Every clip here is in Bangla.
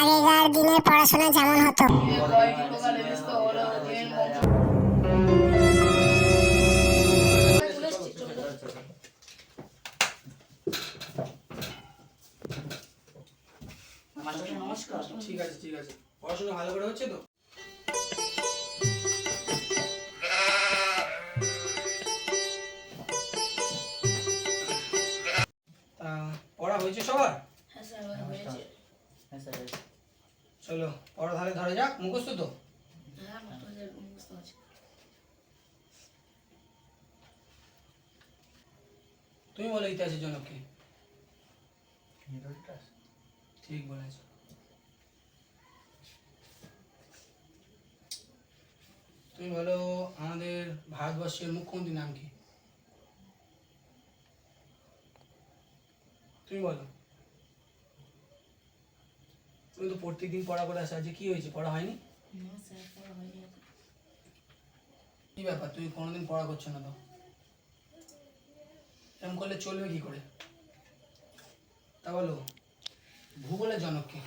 আগেকার দিনের পড়াশোনা যেমন হতো। নমস্কার। ঠিক আছে ঠিক আছে, পড়াশোনা ভালো করে হচ্ছে তো? পড়া হয়েছে সবার? হ্যাঁ স্যার হয়েছে। হ্যাঁ স্যার। চলো পড়া তাহলে ধরা যাক। মুখস্থ তো? হ্যাঁ মুখস্থ আছে। তুমি বলো ইতিহাসের জনক কে? ঠিক বলেছ। তুমি বলো আমাদের ভারতবর্ষের মুখ্যমন্ত্রীর নাম কি? তুমি বলো। তুমি তো প্রত্যেকদিন পড়া করে আসো, আজকে কি হয়েছে, পড়া হয়নি? না স্যার পড়া হয়নি। কি ব্যাপার, তুমি কোনোদিন পড়া করছো না তো? এরকম করলে চলবে কি করে? তা বলো ভূগোলের জনক কে?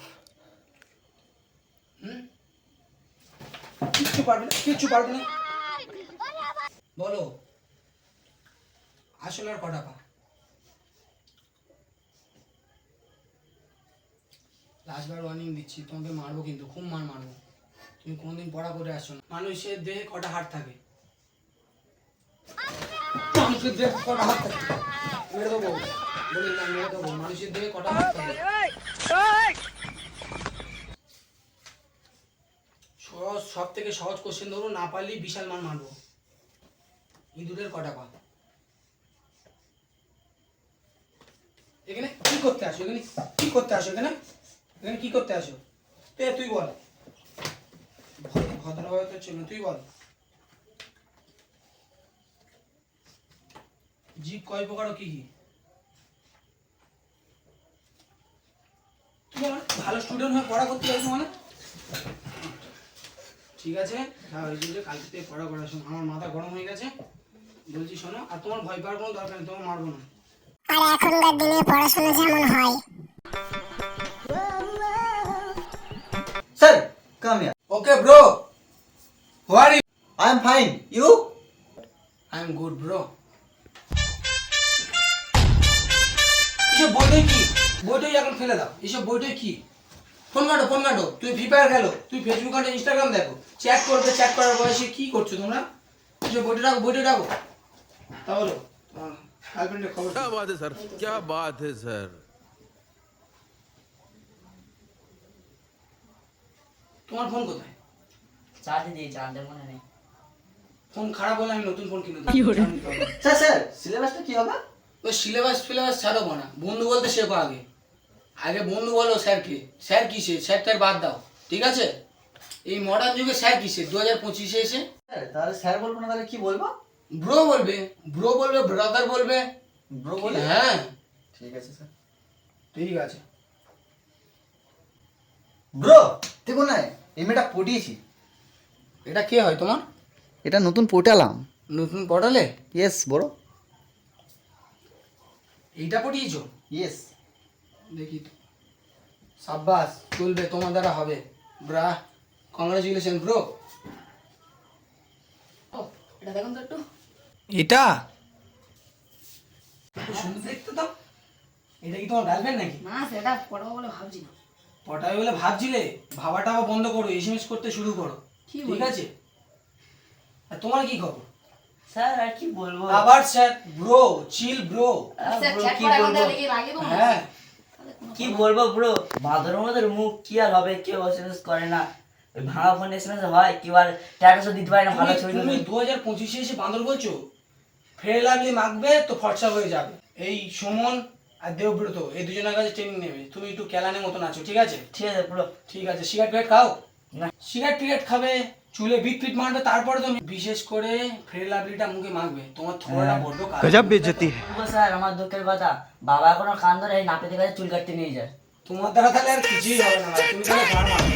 কিচ্ছু পারবে না, কিচ্ছু পারবে না। বলো আসলে আর কটা পা? লাস্টবার ওয়ার্নিং দিচ্ছি, তোমাকে মারবো কিন্তু, খুব মারবো। তুমি কোনোদিন পড়া করে আসছো না। মানুষের দেহে কটা হাড় থাকে? মানুষের দেহে কটা হাড় থাকে? মেরে দেবো, বলে দিলাম মেরে দেবো। মানুষের দেহে কটা হাড় থাকে? সহজ, সব থেকে সহজ কোশ্চেন ধরো, না পারলেই বিশাল মান মারবো। ইঁদুরের কটা পা? এখানে কি করতে আসো? এখানে কি করতে আসো? এখানে এখানে কি করতে আসো? তুই বল। ভদ্রভাবে তো ছিল, তুই বল। জীব কয় প্রকার ও কি কি? তুমি ভালো স্টুডেন্ট হয়ে পড়া করতে চাইছো মানে? ঠিক আছে, হ্যাঁ ওই জন্য কালকে থেকে পড়া করার সময় আমার মাথা গরম হয়ে গেছে। বলছি শোনো, আর তোমার ভয় পাওয়ার কোনো দরকার নেই, তোমার মারবো না। আর এখনকার দিনে পড়াশোনা যেমন হয়। Sir, come here. Okay bro, how are you? I am fine. You? I am good bro. এসব বইটাই কি? বইটাই এখন ফেলে দাও। এসব বইটাই কি? ফোন কাটো, ফোন কাটো। তুই ফ্রি ফায়ার খেলো, তুই ফেসবুক ঘাঁটো, ইনস্টাগ্রাম দেখো, চ্যাট করবে, চ্যাট করার বয়সে কি করছো তোমরা? এসব বইটা রাখো, বইটা রাখো। তা বলো গার্লফ্রেন্ডের খবর কি? क्या बात है सर, क्या बात है सर। তোমার ফোন কোথায়? চার্জে দিয়েছি, আনতে মনে নেই। ফোন খারাপ হলে আমি নতুন ফোন কিনে দেবো। স্যার স্যার, সিলেবাসটা কি হবে? ওই সিলেবাস ফিলেবাস ছাড়ো না, বন্ধু বলতে শেখো আগে। আগে বন্ধু বলো স্যারকে। স্যার কিসে? স্যার ট্যার বাদ দাও, ঠিক আছে? এই মডার্ন যুগে স্যার কিসে 2025-এ এসে? স্যার তাহলে স্যার বলবো না, তাহলে কি বলবো? ব্রো বলবে, ব্রো বলবে, ব্রাদার বলবে। ব্রো বলে? হ্যাঁ ঠিক আছে স্যার। ঠিক আছে। ব্রো দেখো না, এই মেয়েটা পটিয়েছি। এটা কে হয় তোমার? এটা নতুন পটালাম। নতুন পড়ালে? ইয়েস বড়। এইটা পড়িয়েছো? ইয়েস। দেখি তো। সাব্বাস, চলবে, তোমার দ্বারা হবে। Bra, congratulation bro. ও এটা দেখুন তো একটু। এটা সুন্দর দেখতে তো। এটা কি তোমার গার্লফ্রেন্ড নাকি? না সেটা পড়াবো বলে ভাবছি না। পটাবে বলে ভাবছিলে? ভাবাটাও বন্ধ করো, এসএমএস করতে শুরু করো, কি ঠিক আছে? আর তোমার কি খবর? স্যার আর কি বলবো? আবার sir bro, chill bro. Sir bro, chat কি করে এখন বলবো? দেখি লাগে তো। হ্যাঁ কি বলবো ব্রো, ভাদর মধ্যে মুখ কি আর হবে, কেউ এসএমএস করে না। ওই ভাঙা ফোন এসএমএস হয়, কেউ আর স্ট্যাটাসও দিতে পারে না ভালো ছবি। তুমি 2025-এ এসে বান্দর বলছো? ফের লাগলে মাখবে তো ফর্সা হয়ে যাবে। এই সুমন আর দেবব্রত এই দুজনের কাছে ট্রেনিং নেবে। তুমি একটু ক্যালানের মতন আছো, ঠিক আছে? ঠিক আছে ব্রো। ঠিক আছে, সিগারেট ফিগারেট খাও না। সিগারেট টিগারেট খাবে, চুলে বিট ফিট মারবে, তারপরে তুমি বিশেষ করে ফ্রেড লাভলিটা মুখে মাখবে। তোমার থোড়াটা বড্ড কালো। गजब बेइज्जती है। স্যার আমার দুঃখের কথা, বাবা এখনো কান ধরে নাপিতের কাছে চুল কাটতে নিয়ে যায়। তোমার দ্বারা তাহলে আর কিছুই হবে না, তুমি তাহলে গান মারবে।